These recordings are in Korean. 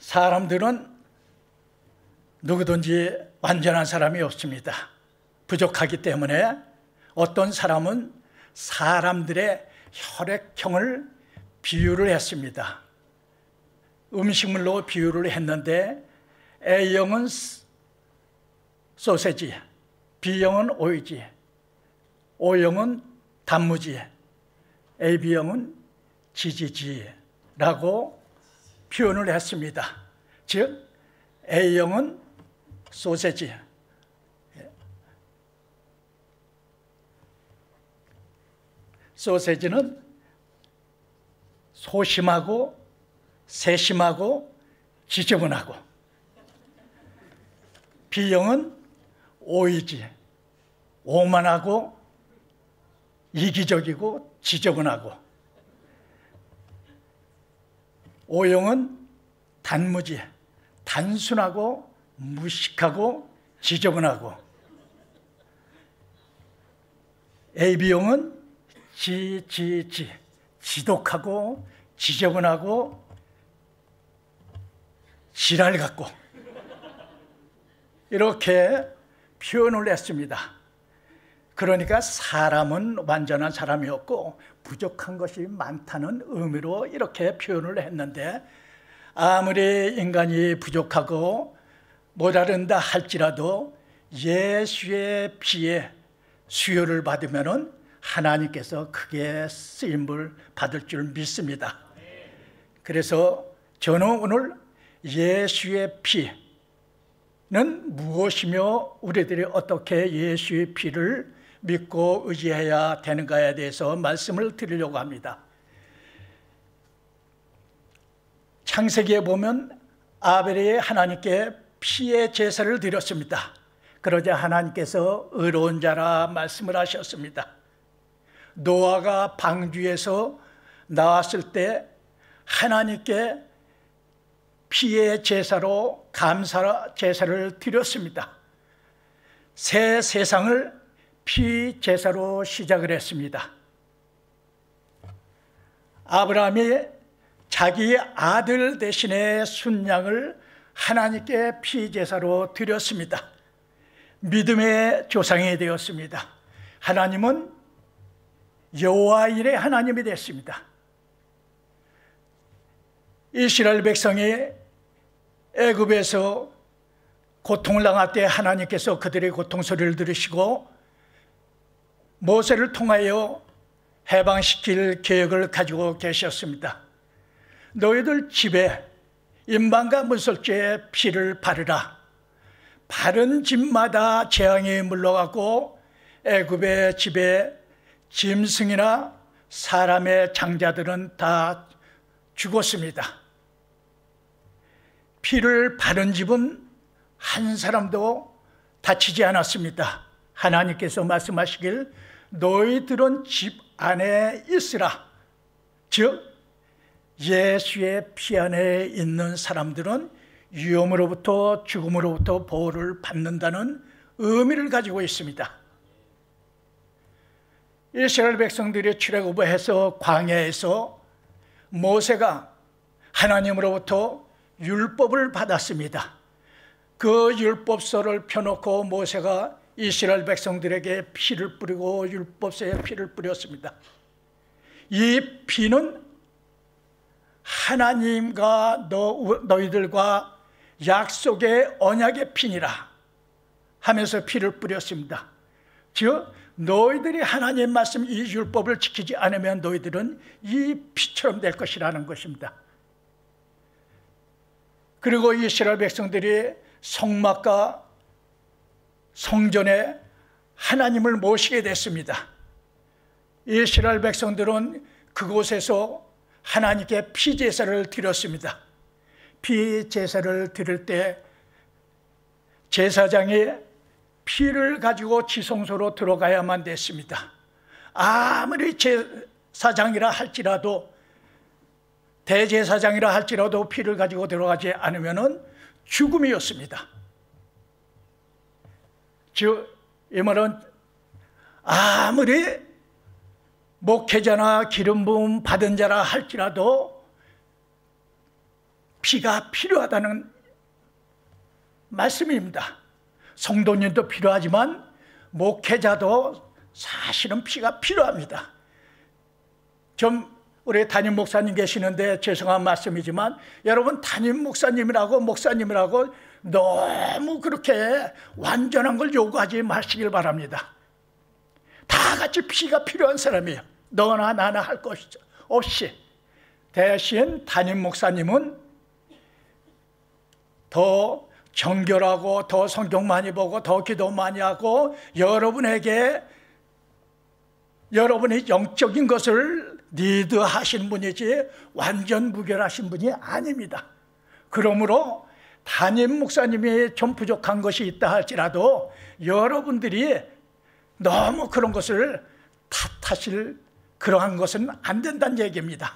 사람들은 누구든지 완전한 사람이 없습니다. 부족하기 때문에 어떤 사람은 사람들의 혈액형을 비유를 했습니다. 음식물로 비유를 했는데 A형은 소세지, B형은 오이지, O형은 단무지, AB형은 지지지라고 표현을 했습니다. 즉 A형은 소세지, 소세지는 소심하고 세심하고 지저분하고, B형은 오이지, 오만하고 이기적이고 지저분하고, O형은 단무지, 단순하고 무식하고 지저분하고, AB형은 지독하고 지저분하고 지랄 같고, 이렇게 표현을 했습니다. 그러니까 사람은 완전한 사람이 없고 부족한 것이 많다는 의미로 이렇게 표현을 했는데, 아무리 인간이 부족하고 모자른다 할지라도 예수의 피에 수요를 받으면 하나님께서 크게 쓰임을 받을 줄 믿습니다. 그래서 저는 오늘 예수의 피는 무엇이며 우리들이 어떻게 예수의 피를 믿고 의지해야 되는가에 대해서 말씀을 드리려고 합니다. 창세기에 보면 아벨이 하나님께 피의 제사를 드렸습니다. 그러자 하나님께서 의로운 자라 말씀을 하셨습니다. 노아가 방주에서 나왔을 때 하나님께 피의 제사로 감사 제사를 드렸습니다. 새 세상을 피 제사로 시작을 했습니다. 아브라함이 자기 아들 대신에 순양을 하나님께 피 제사로 드렸습니다. 믿음의 조상이 되었습니다. 하나님은 여호와 일의 하나님이 됐습니다. 이스라엘 백성이 애굽에서 고통을 당할 때 하나님께서 그들의 고통 소리를 들으시고 모세를 통하여 해방시킬 계획을 가지고 계셨습니다. 너희들 집에 인방과 문설주에 피를 바르라. 바른 집마다 재앙이 물러가고 애굽의 집에 짐승이나 사람의 장자들은 다 죽었습니다. 피를 바른 집은 한 사람도 다치지 않았습니다. 하나님께서 말씀하시길 너희들은 집 안에 있으라. 즉 예수의 피 안에 있는 사람들은 위험으로부터 죽음으로부터 보호를 받는다는 의미를 가지고 있습니다. 이스라엘 백성들이 출애굽해서 광야에서 모세가 하나님으로부터 율법을 받았습니다. 그 율법서를 펴놓고 모세가 이스라엘 백성들에게 피를 뿌리고 율법서에 피를 뿌렸습니다. 이 피는 하나님과 너희들과 약속의 언약의 피니라 하면서 피를 뿌렸습니다. 즉 너희들이 하나님의 말씀 이 율법을 지키지 않으면 너희들은 이 피처럼 될 것이라는 것입니다. 그리고 이스라엘 백성들이 성막과 성전에 하나님을 모시게 됐습니다. 이스라엘 백성들은 그곳에서 하나님께 피제사를 드렸습니다. 피제사를 드릴 때 제사장이 피를 가지고 지성소로 들어가야만 됐습니다. 아무리 제사장이라 할지라도 대제사장이라 할지라도 피를 가지고 들어가지 않으면 죽음이었습니다. 즉 이 말은 아무리 목회자나 기름 부음 받은 자라 할지라도 피가 필요하다는 말씀입니다. 성도님도 필요하지만 목회자도 사실은 피가 필요합니다. 우리 담임 목사님 계시는데 죄송한 말씀이지만 여러분, 담임 목사님이라고 너무 그렇게 완전한 걸 요구하지 마시길 바랍니다. 다 같이 피가 필요한 사람이에요. 너나 나나 할 것 없이. 대신 담임 목사님은 더 정결하고 더 성경 많이 보고 더 기도 많이 하고 여러분에게 여러분의 영적인 것을 리드하신 분이지 완전 무결하신 분이 아닙니다. 그러므로 담임 목사님이 좀 부족한 것이 있다 할지라도 여러분들이 너무 그런 것을 탓하실 그러한 것은 안 된다는 얘기입니다.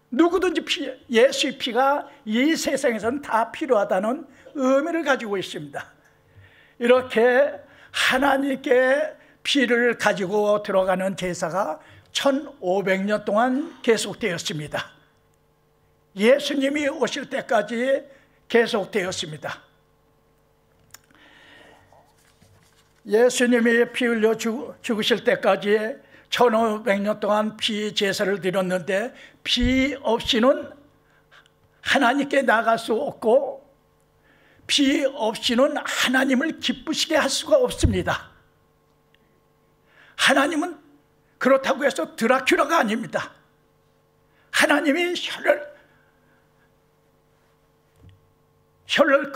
누구든지 예수의 피가 이 세상에서는 다 필요하다는 의미를 가지고 있습니다. 이렇게 하나님께 피를 가지고 들어가는 제사가 1500년 동안 계속되었습니다. 예수님이 오실 때까지 계속되었습니다. 예수님이 피 흘려 죽으실 때까지 1500년 동안 피 제사를 드렸는데 피 없이는 하나님께 나갈 수 없고 피 없이는 하나님을 기쁘시게 할 수가 없습니다. 하나님은 그렇다고 해서 드라큘라가 아닙니다. 하나님이 혈을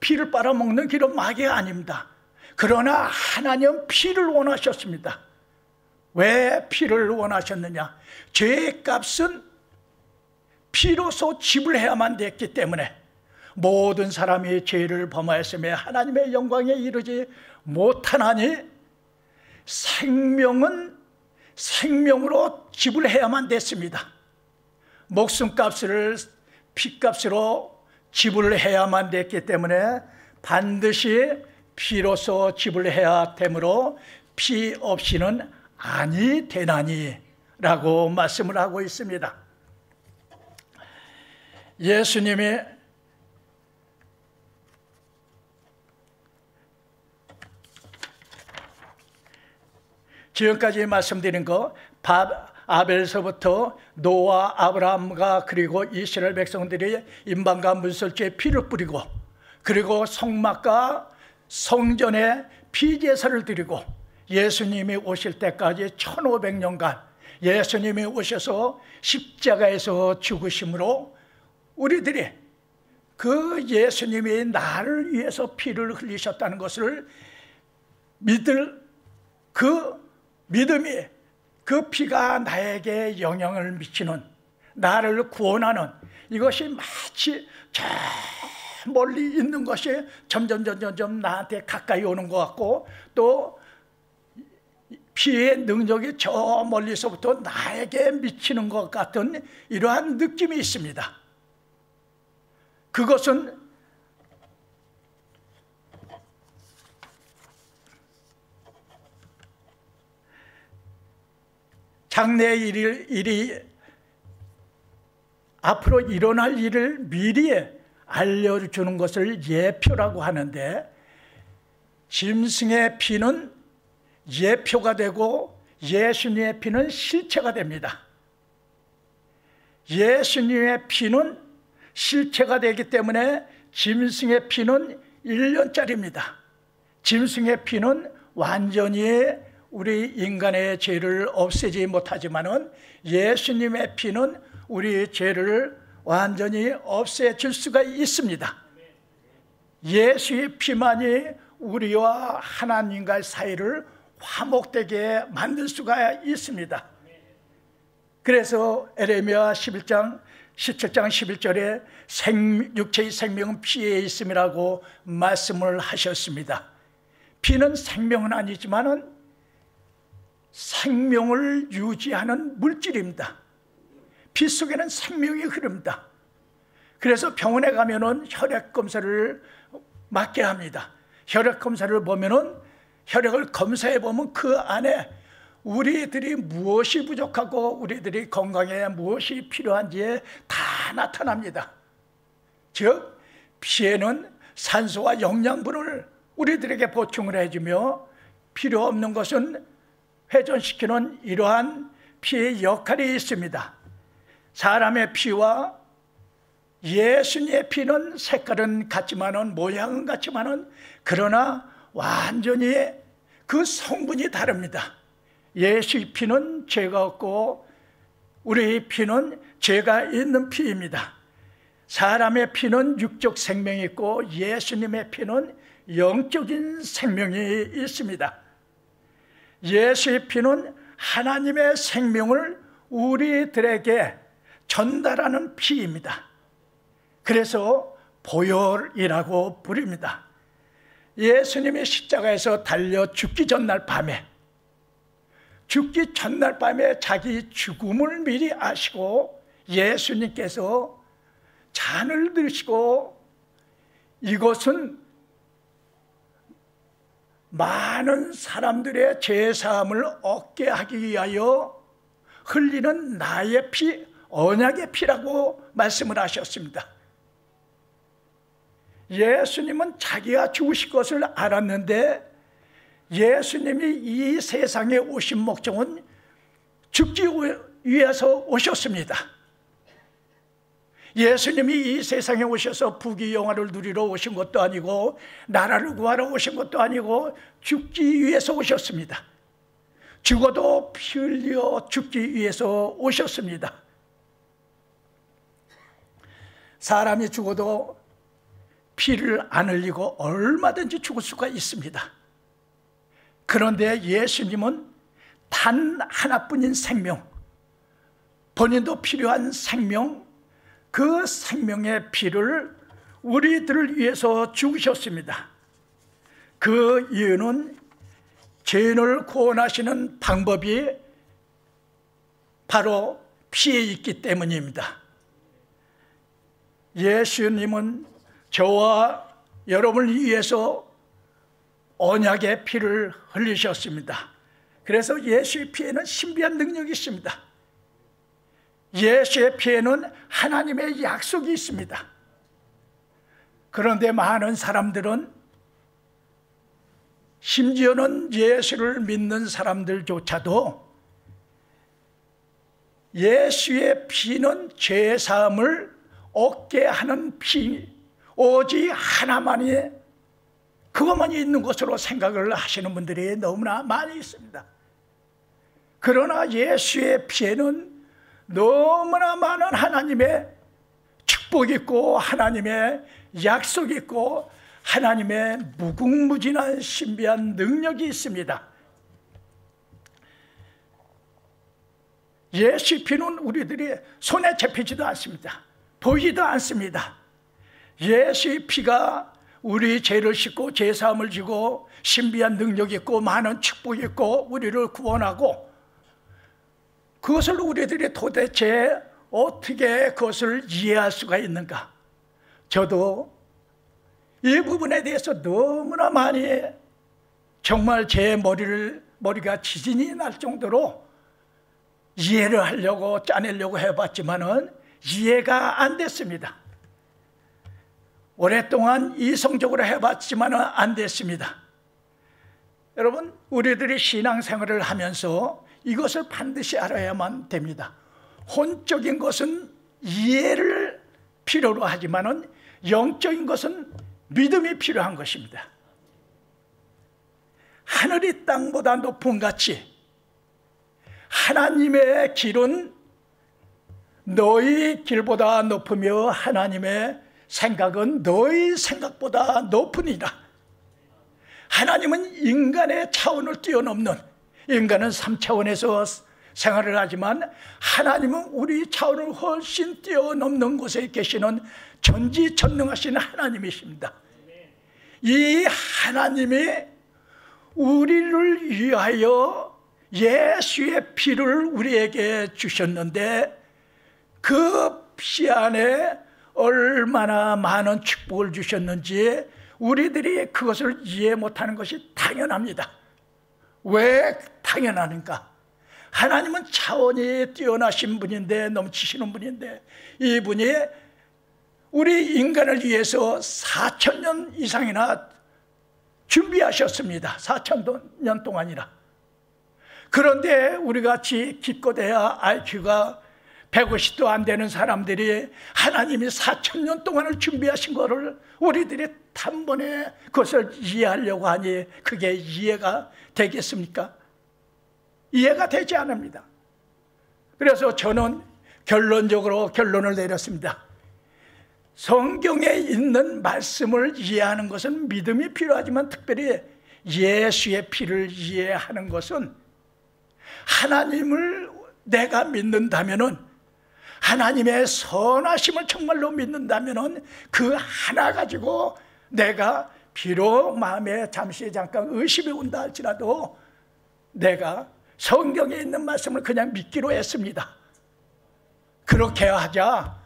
피를 빨아먹는 그런 마귀가 아닙니다. 그러나 하나님은 피를 원하셨습니다. 왜 피를 원하셨느냐? 죄의 값은 피로서 지불해야만 됐기 때문에 모든 사람이 죄를 범하였으며 하나님의 영광에 이르지 못하나니 생명은 생명으로 지불해야만 됐습니다. 목숨값을 피값으로 지불해야만 됐기 때문에 반드시 피로서 지불해야 되므로 피 없이는 아니 되나니 라고 말씀을 하고 있습니다. 예수님이 지금까지 말씀드린 거 아벨서부터 노아, 아브라함과 그리고 이스라엘 백성들이 임방과 문설주에 피를 뿌리고 그리고 성막과 성전에 피제사를 드리고 예수님이 오실 때까지 1500년간 예수님이 오셔서 십자가에서 죽으심으로 우리들이 그 예수님이 나를 위해서 피를 흘리셨다는 것을 믿을 그 믿음이 그 피가 나에게 영향을 미치는 나를 구원하는 이것이 마치 저 멀리 있는 것이 점점 나한테 가까이 오는 것 같고 또 피의 능력이 저 멀리서부터 나에게 미치는 것 같은 이러한 느낌이 있습니다. 그것은 장래의 일이 앞으로 일어날 일을 미리 알려주는 것을 예표라고 하는데 짐승의 피는 예표가 되고 예수님의 피는 실체가 됩니다. 예수님의 피는 실체가 되기 때문에 짐승의 피는 1년짜리입니다. 짐승의 피는 완전히 우리 인간의 죄를 없애지 못하지만은 예수님의 피는 우리 죄를 완전히 없애줄 수가 있습니다. 예수의 피만이 우리와 하나님과의 사이를 화목되게 만들 수가 있습니다. 그래서 에레미야 17장 11절에 육체의 생명은 피에 있음이라고 말씀을 하셨습니다. 피는 생명은 아니지만은 생명을 유지하는 물질입니다. 피 속에는 생명이 흐릅니다. 그래서 병원에 가면은 혈액 검사를 맡게 합니다. 혈액 검사를 보면은 혈액을 검사해 보면 그 안에 우리들이 무엇이 부족하고 우리들이 건강에 무엇이 필요한지에 다 나타납니다. 즉 피에는 산소와 영양분을 우리들에게 보충을 해주며 필요 없는 것은 회전시키는 이러한 피의 역할이 있습니다. 사람의 피와 예수님의 피는 색깔은 같지만은, 모양은 같지만은, 그러나 완전히 그 성분이 다릅니다. 예수의 피는 죄가 없고 우리의 피는 죄가 있는 피입니다. 사람의 피는 육적 생명이 있고 예수님의 피는 영적인 생명이 있습니다. 예수의 피는 하나님의 생명을 우리들에게 전달하는 피입니다. 그래서 보혈이라고 부릅니다. 예수님이 십자가에서 달려 죽기 전날 밤에, 자기 죽음을 미리 아시고 예수님께서 잔을 드시고 이것은 많은 사람들의 죄사함을 얻게 하기 위하여 흘리는 나의 피, 언약의 피라고 말씀을 하셨습니다. 예수님은 자기가 죽으실 것을 알았는데 예수님이 이 세상에 오신 목적은 죽기 위해서 오셨습니다. 예수님이 이 세상에 오셔서 부귀영화를 누리러 오신 것도 아니고 나라를 구하러 오신 것도 아니고 죽기 위해서 오셨습니다. 죽어도 피 흘려 죽기 위해서 오셨습니다. 사람이 죽어도 피를 안 흘리고 얼마든지 죽을 수가 있습니다. 그런데 예수님은 단 하나뿐인 생명, 본인도 필요한 생명, 그 생명의 피를 우리들을 위해서 죽으셨습니다. 그 이유는 죄인을 구원하시는 방법이 바로 피에 있기 때문입니다. 예수님은 저와 여러분을 위해서 언약의 피를 흘리셨습니다. 그래서 예수의 피에는 신비한 능력이 있습니다. 예수의 피에는 하나님의 약속이 있습니다. 그런데 많은 사람들은, 심지어는 예수를 믿는 사람들조차도 예수의 피는 죄사함을 얻게 하는 피, 오직 하나만이, 그것만이 있는 것으로 생각을 하시는 분들이 너무나 많이 있습니다. 그러나 예수의 피에는 너무나 많은 하나님의 축복이 있고 하나님의 약속이 있고 하나님의 무궁무진한 신비한 능력이 있습니다. 예수의 피는 우리들이 손에 잡히지도 않습니다. 보이지도 않습니다. 예수의 피가 우리 죄를 씻고 죄사함을 주고 신비한 능력이 있고 많은 축복이 있고 우리를 구원하고, 그것을 우리들이 도대체 어떻게 그것을 이해할 수가 있는가? 저도 이 부분에 대해서 너무나 많이, 정말 제 머리가 지진이 날 정도로 이해를 하려고 짜내려고 해봤지만은 이해가 안 됐습니다. 오랫동안 이성적으로 해봤지만은 안 됐습니다. 여러분, 우리들이 신앙생활을 하면서 이것을 반드시 알아야만 됩니다. 혼적인 것은 이해를 필요로 하지만은 영적인 것은 믿음이 필요한 것입니다. 하늘이 땅보다 높은 같이 하나님의 길은 너희 길보다 높으며 하나님의 생각은 너희 생각보다 높으니라. 하나님은 인간의 차원을 뛰어넘는, 인간은 3차원에서 생활을 하지만 하나님은 우리 차원을 훨씬 뛰어넘는 곳에 계시는 전지전능하신 하나님이십니다. 이 하나님이 우리를 위하여 예수의 피를 우리에게 주셨는데 그 피 안에 얼마나 많은 축복을 주셨는지 우리들이 그것을 이해 못하는 것이 당연합니다. 왜 당연하는가? 하나님은 차원이 뛰어나신 분인데, 넘치시는 분인데, 이분이 우리 인간을 위해서 4,000년 이상이나 준비하셨습니다. 4,000년 동안이나. 그런데 우리같이 기껏해야 IQ가 150도 안 되는 사람들이 하나님이 4,000년 동안을 준비하신 것을 우리들이 단번에 그것을 이해하려고 하니 그게 이해가 되겠습니까? 이해가 되지 않습니다. 그래서 저는 결론적으로 결론을 내렸습니다. 성경에 있는 말씀을 이해하는 것은 믿음이 필요하지만 특별히 예수의 피를 이해하는 것은 하나님을 내가 믿는다면은, 하나님의 선하심을 정말로 믿는다면은 그 하나 가지고 내가 비록 마음에 잠깐 의심이 온다 할지라도 내가 성경에 있는 말씀을 그냥 믿기로 했습니다. 그렇게 하자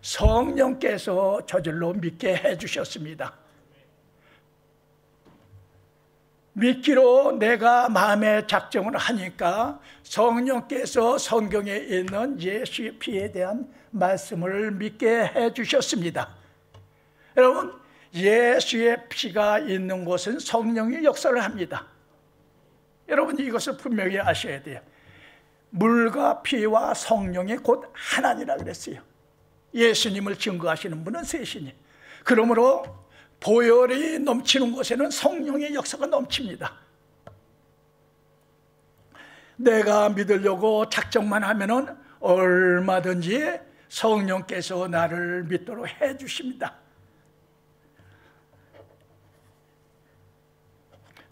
성령께서 저절로 믿게 해주셨습니다. 믿기로 내가 마음에 작정을 하니까 성령께서 성경에 있는 예수의 피에 대한 말씀을 믿게 해주셨습니다. 여러분, 예수의 피가 있는 곳은 성령이 역사를 합니다. 여러분, 이것을 분명히 아셔야 돼요. 물과 피와 성령이 곧 하나니라 그랬어요. 예수님을 증거하시는 분은 셋이니, 그러므로 보혈이 넘치는 곳에는 성령의 역사가 넘칩니다. 내가 믿으려고 작정만 하면은 얼마든지 성령께서 나를 믿도록 해주십니다.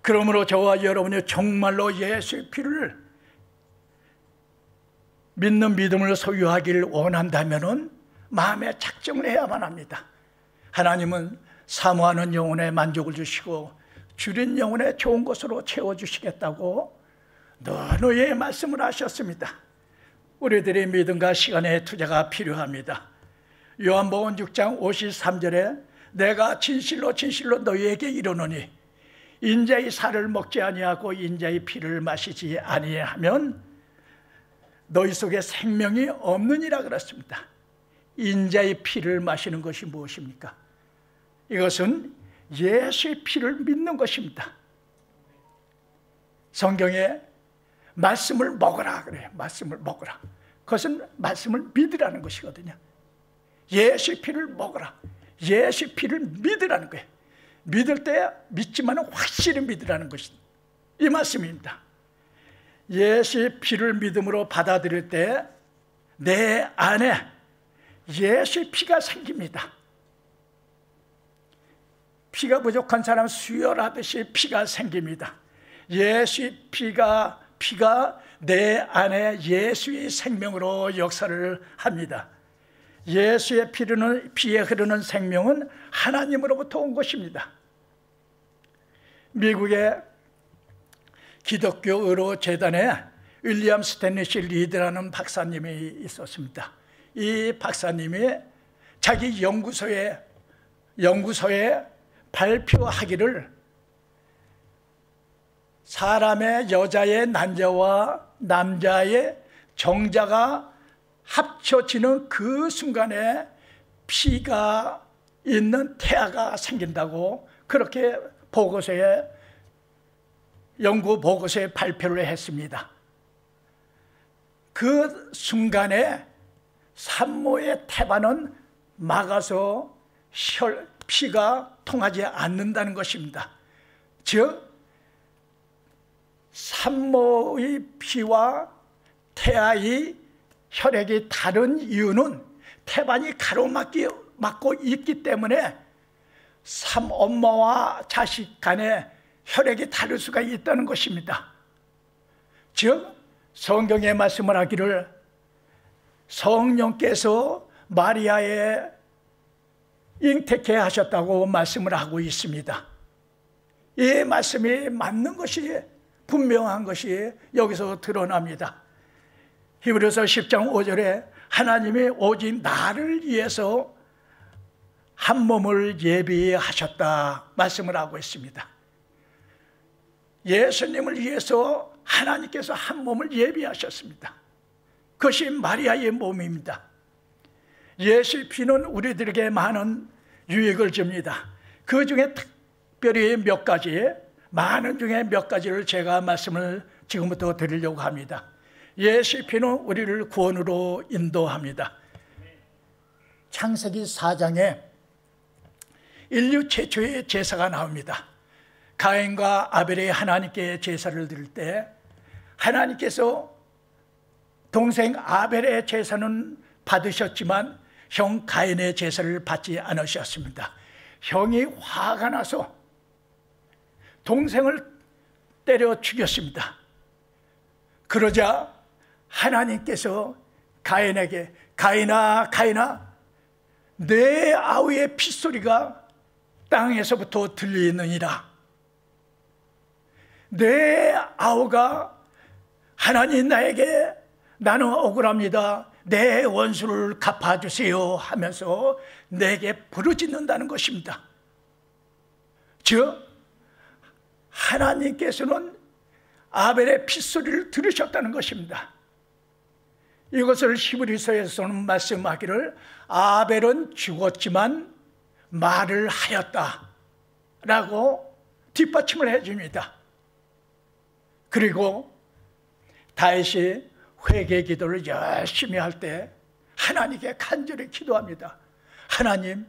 그러므로 저와 여러분이 정말로 예수의 피를 믿는 믿음을 소유하기를 원한다면은 마음에 작정을 해야만 합니다. 하나님은 사모하는 영혼에 만족을 주시고 줄인 영혼에 좋은 것으로 채워주시겠다고 너의 말씀을 하셨습니다. 우리들의 믿음과 시간의 투자가 필요합니다. 요한복음 6장 53절에 내가 진실로 너희에게 이르노니 인자의 살을 먹지 아니하고 인자의 피를 마시지 아니하면 너희 속에 생명이 없느니라 그랬습니다. 인자의 피를 마시는 것이 무엇입니까? 이것은 예수의 피를 믿는 것입니다. 성경에 말씀을 먹으라 그래요. 말씀을 먹으라. 그것은 말씀을 믿으라는 것이거든요. 예수의 피를 먹으라. 예수의 피를 믿으라는 거예요. 믿을 때 믿지만 확실히 믿으라는 것이 이 말씀입니다. 예수의 피를 믿음으로 받아들일 때 내 안에 예수의 피가 생깁니다. 피가 부족한 사람 수혈하듯이 피가 생깁니다. 예수의 피가 내 안에 예수의 생명으로 역사를 합니다. 예수의 피에 흐르는 생명은 하나님으로부터 온 것입니다. 미국의 기독교 의료 재단에 윌리엄 스탠리시 리드라는 박사님이 있었습니다. 이 박사님이 자기 연구소에 발표하기를 사람의 여자의 난자와 남자의 정자가 합쳐지는 그 순간에 피가 있는 태아가 생긴다고 그렇게 연구 보고서에 발표를 했습니다. 그 순간에 산모의 태반은 막아서 피가 통하지 않는다는 것입니다. 즉 산모의 피와 태아의 혈액이 다른 이유는 태반이 가로막고 있기 때문에 엄마와 자식 간에 혈액이 다를 수가 있다는 것입니다. 즉 성경의 말씀을 하기를 성령께서 마리아의 잉태케 하셨다고 말씀을 하고 있습니다. 이 말씀이 맞는 것이 분명한 것이 여기서 드러납니다. 히브리서 10장 5절에 하나님이 오직 나를 위해서 한 몸을 예비하셨다 말씀을 하고 있습니다. 예수님을 위해서 하나님께서 한 몸을 예비하셨습니다. 그것이 마리아의 몸입니다. 예수의 피는 우리들에게 많은 유익을 줍니다. 그 중에 특별히 몇 가지, 많은 중에 몇 가지를 제가 말씀을 지금부터 드리려고 합니다. 예수의 피는 우리를 구원으로 인도합니다. 창세기 4장에 인류 최초의 제사가 나옵니다. 가인과 아벨이 하나님께 제사를 드릴 때 하나님께서 동생 아벨의 제사는 받으셨지만 형 가인의 제사를 받지 않으셨습니다. 형이 화가 나서 동생을 때려 죽였습니다. 그러자 하나님께서 가인에게 가인아 내 아우의 핏소리가 땅에서부터 들리느니라. 내 아우가 하나님 나는 억울합니다. 내 원수를 갚아주세요 하면서 내게 부르짖는다는 것입니다. 즉 하나님께서는 아벨의 핏소리를 들으셨다는 것입니다. 이것을 히브리서에서는 말씀하기를 아벨은 죽었지만 말을 하였다 라고 뒷받침을 해줍니다. 그리고 다윗이 회개 기도를 열심히 할 때 하나님께 간절히 기도합니다. 하나님,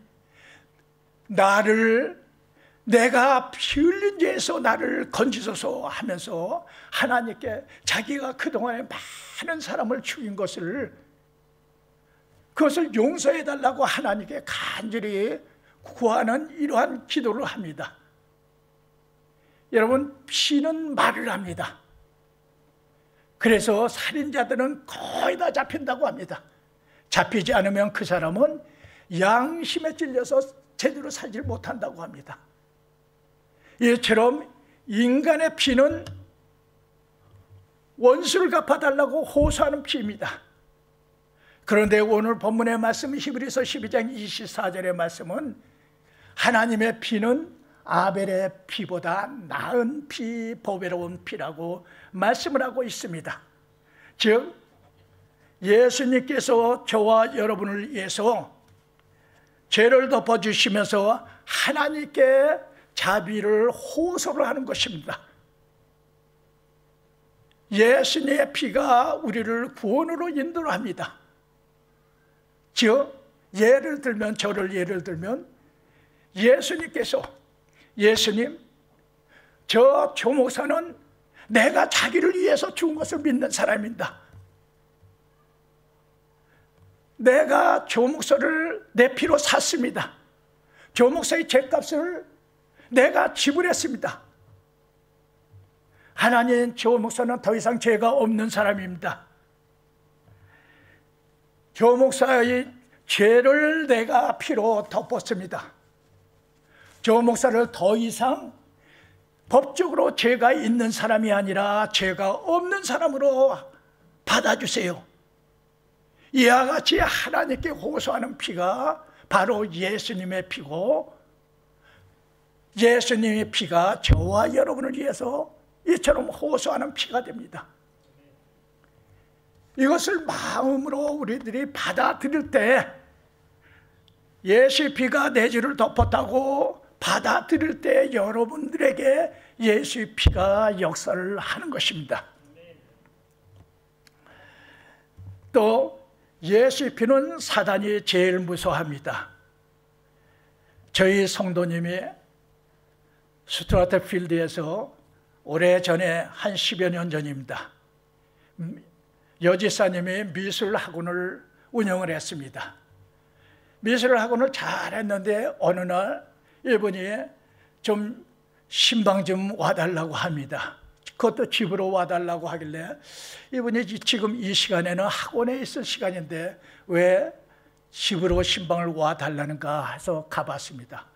내가 피 흘린 죄에서 나를 건지소서 하면서 하나님께 자기가 그동안에 많은 사람을 죽인 그것을 용서해달라고 하나님께 간절히 구하는 이러한 기도를 합니다. 여러분, 피는 말을 합니다. 그래서 살인자들은 거의 다 잡힌다고 합니다. 잡히지 않으면 그 사람은 양심에 찔려서 제대로 살지 못한다고 합니다. 이처럼 인간의 피는 원수를 갚아달라고 호소하는 피입니다. 그런데 오늘 본문의 말씀 히브리서 12장 24절의 말씀은 하나님의 피는 아벨의 피보다 나은 피, 보배로운 피라고 말씀을 하고 있습니다. 즉 예수님께서 저와 여러분을 위해서 죄를 덮어주시면서 하나님께 자비를 호소를 하는 것입니다. 예수님의 피가 우리를 구원으로 인도합니다. 즉 저를 예를 들면 예수님, 저 조목사는 내가 자기를 위해서 죽은 것을 믿는 사람입니다. 내가 조목사를 내 피로 샀습니다. 조목사의 죗값을 내가 지불했습니다. 하나님, 조목사는 더 이상 죄가 없는 사람입니다. 조목사의 죄를 내가 피로 덮었습니다. 조목사를 더 이상 법적으로 죄가 있는 사람이 아니라 죄가 없는 사람으로 받아주세요. 이와 같이 하나님께 호소하는 피가 바로 예수님의 피고, 예수님의 피가 저와 여러분을 위해서 이처럼 호소하는 피가 됩니다. 이것을 마음으로 우리들이 받아들일 때, 예수의 피가 내 죄를 덮었다고 받아들일 때 여러분들에게 예수의 피가 역사를 하는 것입니다. 또 예수의 피는 사단이 제일 무서워합니다. 저희 성도님이 스튜어트 필드에서 오래전에 한 10여 년 전입니다. 여지사님이 미술학원을 운영을 했습니다. 미술학원을 잘했는데 어느 날 이분이 좀 신방 좀 와달라고 합니다. 그것도 집으로 와달라고 하길래 이분이 지금 이 시간에는 학원에 있을 시간인데 왜 집으로 신방을 와달라는가 해서 가봤습니다.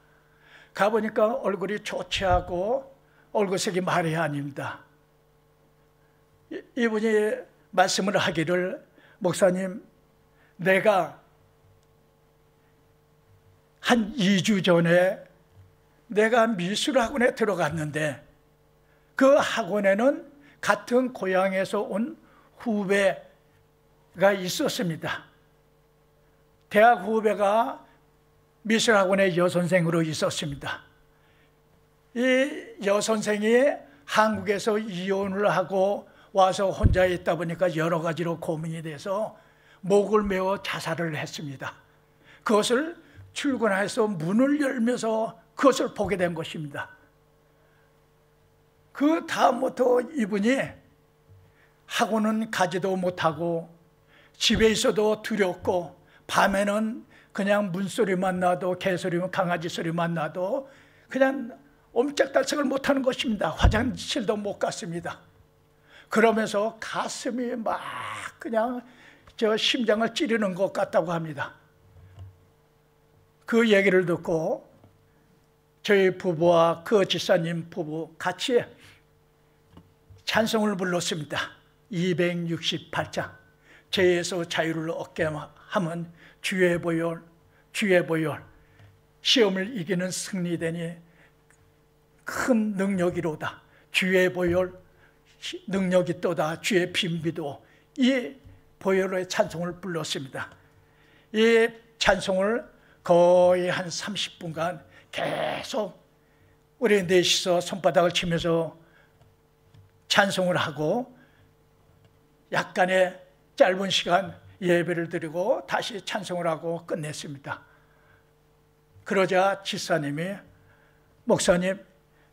가보니까 얼굴이 초췌하고 얼굴색이 말이 아닙니다. 이분이 말씀을 하기를, 목사님, 내가 한 2주 전에 내가 미술학원에 들어갔는데 그 학원에는 같은 고향에서 온 후배가 있었습니다. 대학 후배가 미술학원의 여선생으로 있었습니다. 이 여선생이 한국에서 이혼을 하고 와서 혼자 있다 보니까 여러 가지로 고민이 돼서 목을 메어 자살을 했습니다. 그것을 출근해서 문을 열면서 그것을 보게 된 것입니다. 그 다음부터 이분이 학원은 가지도 못하고 집에 있어도 두렵고 밤에는 그냥 문소리만 나도 개소리만 강아지 소리만 나도 그냥 옴짝달싹을 못하는 것입니다. 화장실도 못 갔습니다. 그러면서 가슴이 막 그냥 저 심장을 찌르는 것 같다고 합니다. 그 얘기를 듣고 저희 부부와 그 집사님 부부 같이 찬송을 불렀습니다. 268장 죄에서 자유를 얻게 하면 주의 보혈 주의 보혈 시험을 이기는 승리되니 큰 능력이로다. 주의 보혈 능력이 또다. 주의 빈비도. 이 보혈의 찬송을 불렀습니다. 이 찬송을 거의 한 30분간 계속 우리 넷이서 손바닥을 치면서 찬송을 하고 약간의 짧은 시간 예배를 드리고 다시 찬송을 하고 끝냈습니다. 그러자 집사님이 목사님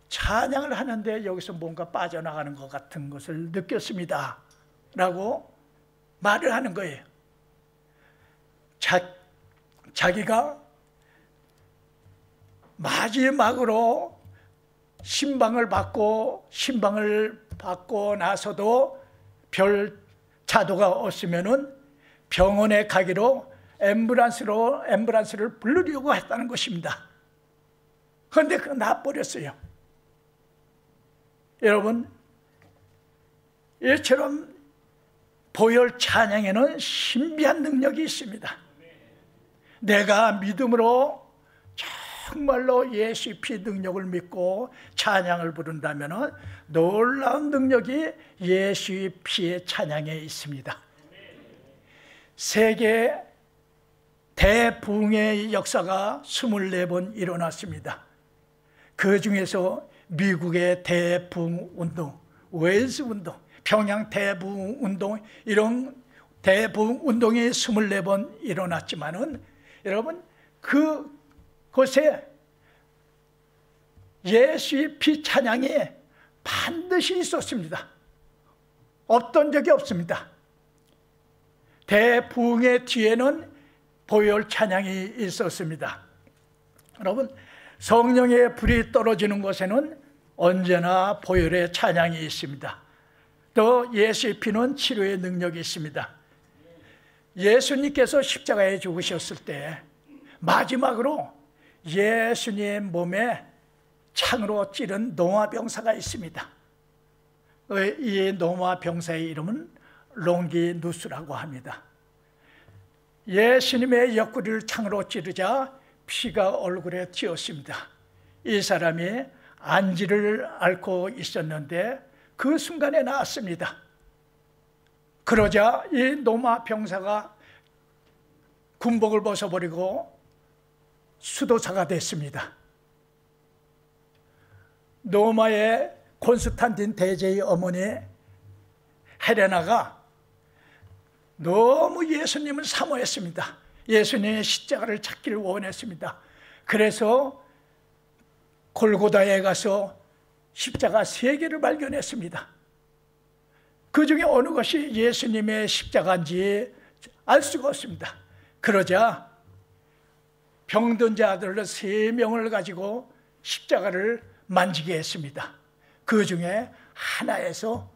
찬양을 하는데 여기서 뭔가 빠져나가는 것 같은 것을 느꼈습니다 라고 말을 하는 거예요. 자기가 마지막으로 신방을 받고 나서도 별 자도가 없으면은 병원에 가기로 앰뷸런스를 부르려고 했다는 것입니다. 그런데 그거 놔버렸어요. 여러분, 이처럼 보혈 찬양에는 신비한 능력이 있습니다. 내가 믿음으로 정말로 예수의 피 능력을 믿고 찬양을 부른다면 놀라운 능력이 예수의 피의 찬양에 있습니다. 세계 대부흥의 역사가 24번 일어났습니다. 그 중에서 미국의 대부흥운동, 웨일스 운동, 평양 대부흥운동, 이런 대부흥운동이 24번 일어났지만은 여러분 그곳에 예수의 피 찬양이 반드시 있었습니다. 없던 적이 없습니다. 대부흥의 뒤에는 보혈 찬양이 있었습니다. 여러분, 성령의 불이 떨어지는 곳에는 언제나 보혈의 찬양이 있습니다. 또 예수의 피는 치료의 능력이 있습니다. 예수님께서 십자가에 죽으셨을 때 마지막으로 예수님 몸에 창으로 찌른 노마병사가 있습니다. 이 노마병사의 이름은 롱기누스라고 합니다. 예수님의 옆구리를 창으로 찌르자 피가 얼굴에 튀었습니다. 이 사람이 안지를 앓고 있었는데 그 순간에 나았습니다. 그러자 이 노마 병사가 군복을 벗어버리고 수도사가 됐습니다. 노마의 콘스탄틴 대제의 어머니 헬레나가 너무 예수님을 사모했습니다. 예수님의 십자가를 찾기를 원했습니다. 그래서 골고다에 가서 십자가 3개를 발견했습니다. 그 중에 어느 것이 예수님의 십자가인지 알 수가 없습니다. 그러자 병든 자들 3명을 가지고 십자가를 만지게 했습니다. 그 중에 하나에서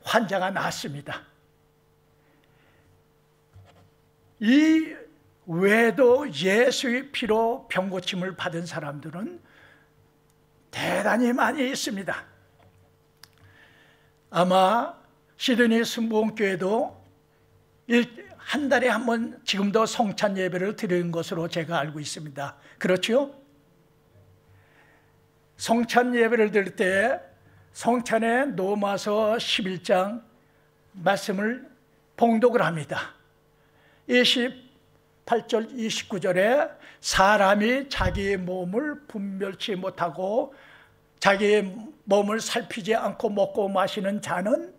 환자가 나았습니다. 이 외에도 예수의 피로 병고침을 받은 사람들은 대단히 많이 있습니다. 아마 시드니 순복음교회도 한 달에 한 번 지금도 성찬 예배를 드리는 것으로 제가 알고 있습니다. 그렇죠? 성찬 예배를 드릴 때 성찬의 로마서 11장 말씀을 봉독을 합니다. 이 18절 29절에 사람이 자기 몸을 분별치 못하고 자기 몸을 살피지 않고 먹고 마시는 자는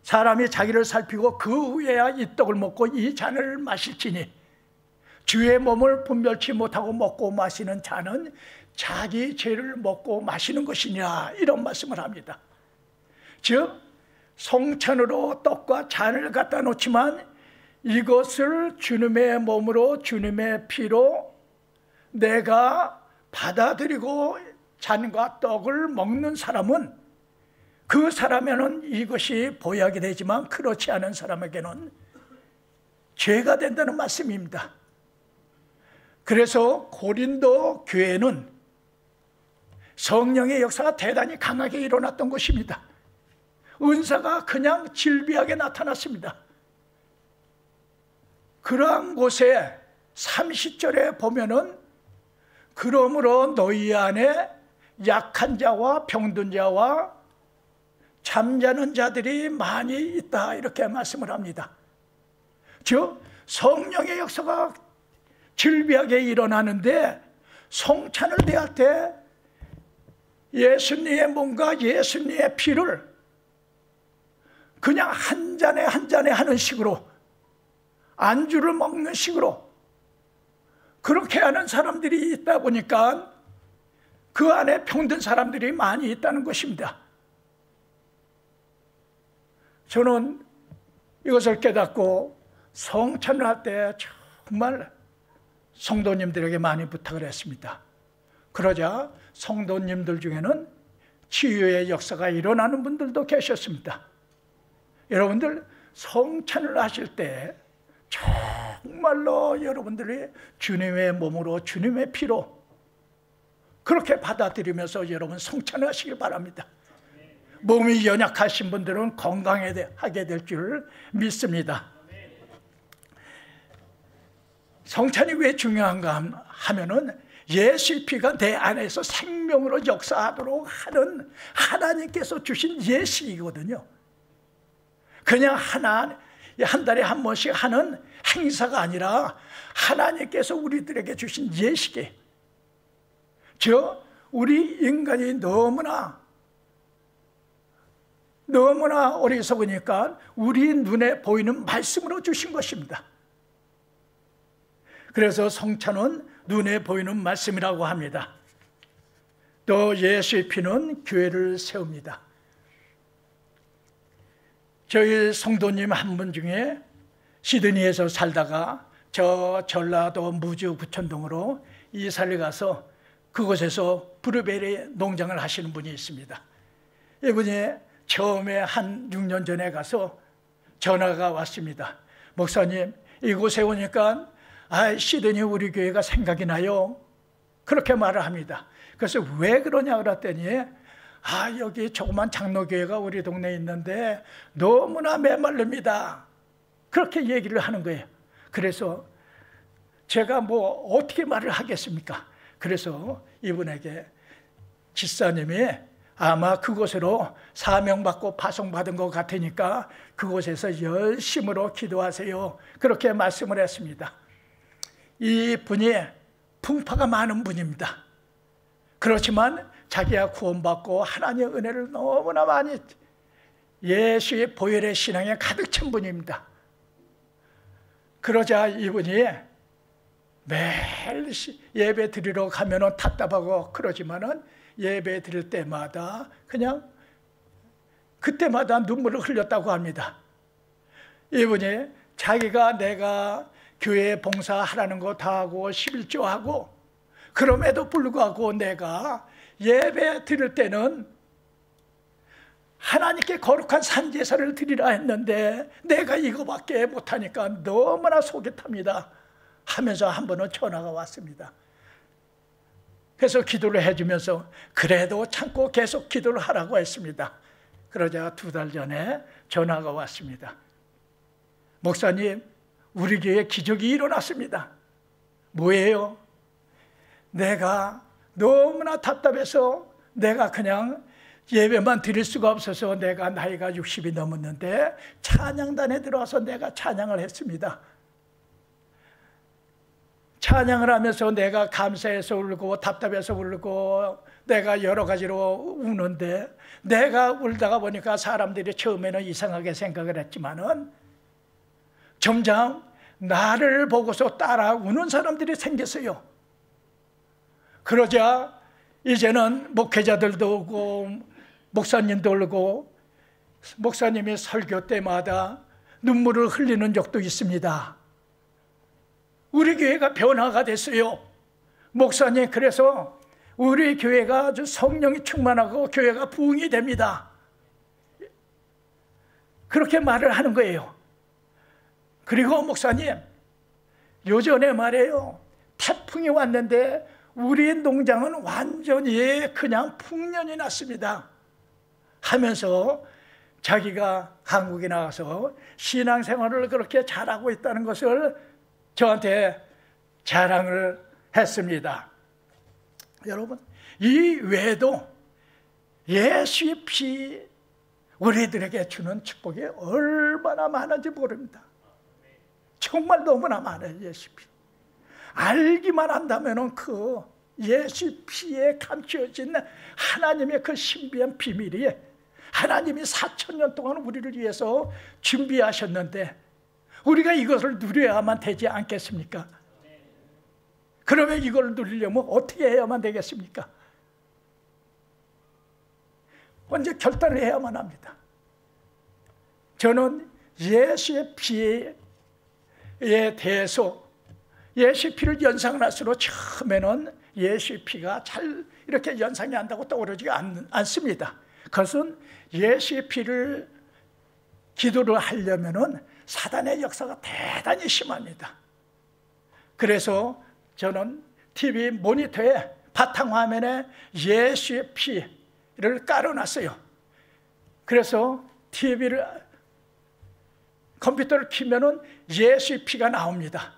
사람이 자기를 살피고 그 후에야 이 떡을 먹고 이 잔을 마실지니 주의 몸을 분별치 못하고 먹고 마시는 자는 자기 죄를 먹고 마시는 것이냐, 이런 말씀을 합니다. 즉 성찬으로 떡과 잔을 갖다 놓지만 이것을 주님의 몸으로 주님의 피로 내가 받아들이고 잔과 떡을 먹는 사람은, 그 사람에는 이것이 보약이 되지만 그렇지 않은 사람에게는 죄가 된다는 말씀입니다. 그래서 고린도 교회는 성령의 역사가 대단히 강하게 일어났던 것입니다. 은사가 그냥 질비하게 나타났습니다. 그러한 곳에 30절에 보면은 그러므로 너희 안에 약한 자와 병든 자와 잠자는 자들이 많이 있다, 이렇게 말씀을 합니다. 즉 성령의 역사가 질비하게 일어나는데 성찬을 대할 때 예수님의 몸과 예수님의 피를 그냥 한 잔에 한 잔에 하는 식으로, 안주를 먹는 식으로 그렇게 하는 사람들이 있다 보니까 그 안에 병든 사람들이 많이 있다는 것입니다. 저는 이것을 깨닫고 성찬을 할 때 정말 성도님들에게 많이 부탁을 했습니다. 그러자 성도님들 중에는 치유의 역사가 일어나는 분들도 계셨습니다. 여러분들 성찬을 하실 때 정말로 여러분들이 주님의 몸으로 주님의 피로 그렇게 받아들이면서 여러분 성찬을 하시길 바랍니다. 몸이 연약하신 분들은 건강하게 될 줄 믿습니다. 성찬이 왜 중요한가 하면은 예수의 피가 내 안에서 생명으로 역사하도록 하는 하나님께서 주신 예식이거든요. 그냥 한 달에 한 번씩 하는 행사가 아니라 하나님께서 우리들에게 주신 예식이에요. 즉 우리 인간이 너무나 어리석으니까 우리 눈에 보이는 말씀으로 주신 것입니다. 그래서 성찬은 눈에 보이는 말씀이라고 합니다. 또 예수의 피는 교회를 세웁니다. 저희 성도님 한 분 중에 시드니에서 살다가 저 전라도 무주 구천동으로 이사를 가서 그곳에서 브루베리 농장을 하시는 분이 있습니다. 이분이 처음에 한 6년 전에 가서 전화가 왔습니다. 목사님, 이곳에 오니까 시드니 우리 교회가 생각이 나요. 그렇게 말을 합니다. 그래서 왜 그러냐 그랬더니 여기 조그만 장로교회가 우리 동네에 있는데 너무나 메말릅니다. 그렇게 얘기를 하는 거예요. 그래서 제가 어떻게 말을 하겠습니까? 그래서 이분에게 집사님이 아마 그곳으로 사명받고 파송받은 것 같으니까 그곳에서 열심으로 기도하세요. 그렇게 말씀을 했습니다. 이 분이 풍파가 많은 분입니다. 그렇지만 자기가 구원받고 하나님의 은혜를 너무나 많이 예수의 보혈의 신앙에 가득 찬 분입니다. 그러자 이분이 매일 예배 드리러 가면은 답답하고 그러지만은 예배 드릴 때마다 그냥 그때마다 눈물을 흘렸다고 합니다. 이분이 자기가 내가 교회 봉사하라는 거 다 하고 11조 하고 그럼에도 불구하고 내가 예배 드릴 때는 하나님께 거룩한 산제사를 드리라 했는데 내가 이거밖에 못하니까 너무나 속이 탑니다 하면서 한 번은 전화가 왔습니다. 그래서 기도를 해주면서 그래도 참고 계속 기도를 하라고 했습니다. 그러자 2달 전에 전화가 왔습니다. 목사님, 우리 교회에 기적이 일어났습니다. 뭐예요? 내가 너무나 답답해서 내가 그냥 예배만 드릴 수가 없어서 내가 나이가 60이 넘었는데 찬양단에 들어와서 내가 찬양을 했습니다. 찬양을 하면서 내가 감사해서 울고 답답해서 울고 내가 여러 가지로 우는데, 내가 울다가 보니까 사람들이 처음에는 이상하게 생각을 했지만은 점점 나를 보고서 따라 우는 사람들이 생겼어요. 그러자 이제는 목회자들도 오고 목사님도 오고, 목사님이 설교 때마다 눈물을 흘리는 적도 있습니다. 우리 교회가 변화가 됐어요. 목사님, 그래서 우리 교회가 아주 성령이 충만하고 교회가 부흥이 됩니다. 그렇게 말을 하는 거예요. 그리고 목사님, 요전에 말이에요, 태풍이 왔는데 우리 농장은 완전히 그냥 풍년이 났습니다 하면서 자기가 한국에 나와서 신앙생활을 그렇게 잘하고 있다는 것을 저한테 자랑을 했습니다. 여러분, 이 외에도 예수의 피 우리들에게 주는 축복이 얼마나 많은지 모릅니다. 정말 너무나 많아요. 예수 피 알기만 한다면 그 예수 피에 감추어진 하나님의 그 신비한 비밀이, 하나님이 4,000년 동안 우리를 위해서 준비하셨는데 우리가 이것을 누려야만 되지 않겠습니까? 그러면 이걸 누리려면 어떻게 해야만 되겠습니까? 먼저 결단을 해야만 합니다. 저는 예수의 피에 대해서, 예수의 피를 연상을 할수록 처음에는 예수의 피가 잘 이렇게 연상이 한다고 떠오르지 않습니다. 그것은 예수의 피를 기도를 하려면은 사단의 역사가 대단히 심합니다. 그래서 저는 TV 모니터에 바탕화면에 예수의 피를 깔아놨어요. 그래서 컴퓨터를 켜면은 예수의 피가 나옵니다.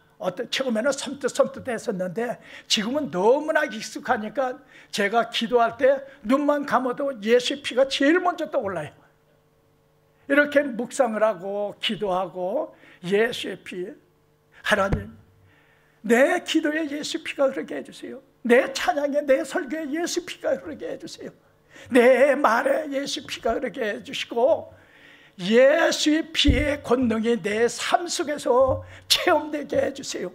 처음에는 섬뜩섬뜩했었는데 지금은 너무나 익숙하니까 제가 기도할 때 눈만 감아도 예수의 피가 제일 먼저 떠올라요. 이렇게 묵상을 하고 기도하고 예수의 피, 하나님, 내 기도에 예수 피가 흐르게 해주세요. 내 찬양에, 내 설교에 예수 피가 흐르게 해주세요. 내 말에 예수 피가 흐르게 해주시고 예수의 피의 권능이 내 삶 속에서 체험되게 해주세요.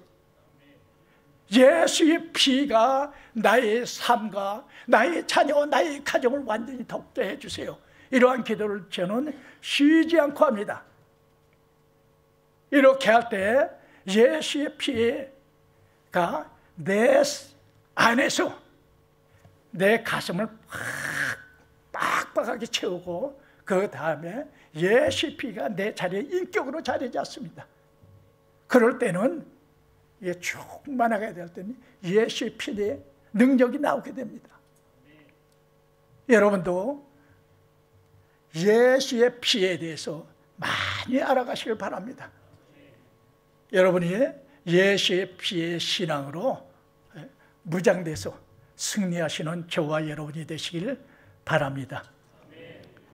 예수의 피가 나의 삶과 나의 자녀, 나의 가정을 완전히 덮게 해주세요. 이러한 기도를 저는 쉬지 않고 합니다. 이렇게 할 때 예수의 피가 내 안에서 내 가슴을 빡빡하게 채우고 그 다음에 예수의 피가 내 자리에 인격으로 자리 잡습니다. 그럴 때는 충만하게 될 때는 예수의 피의 능력이 나오게 됩니다. 여러분도 예수의 피에 대해서 많이 알아가시길 바랍니다. 여러분이 예수의 피의 신앙으로 무장돼서 승리하시는 저와 여러분이 되시길 바랍니다.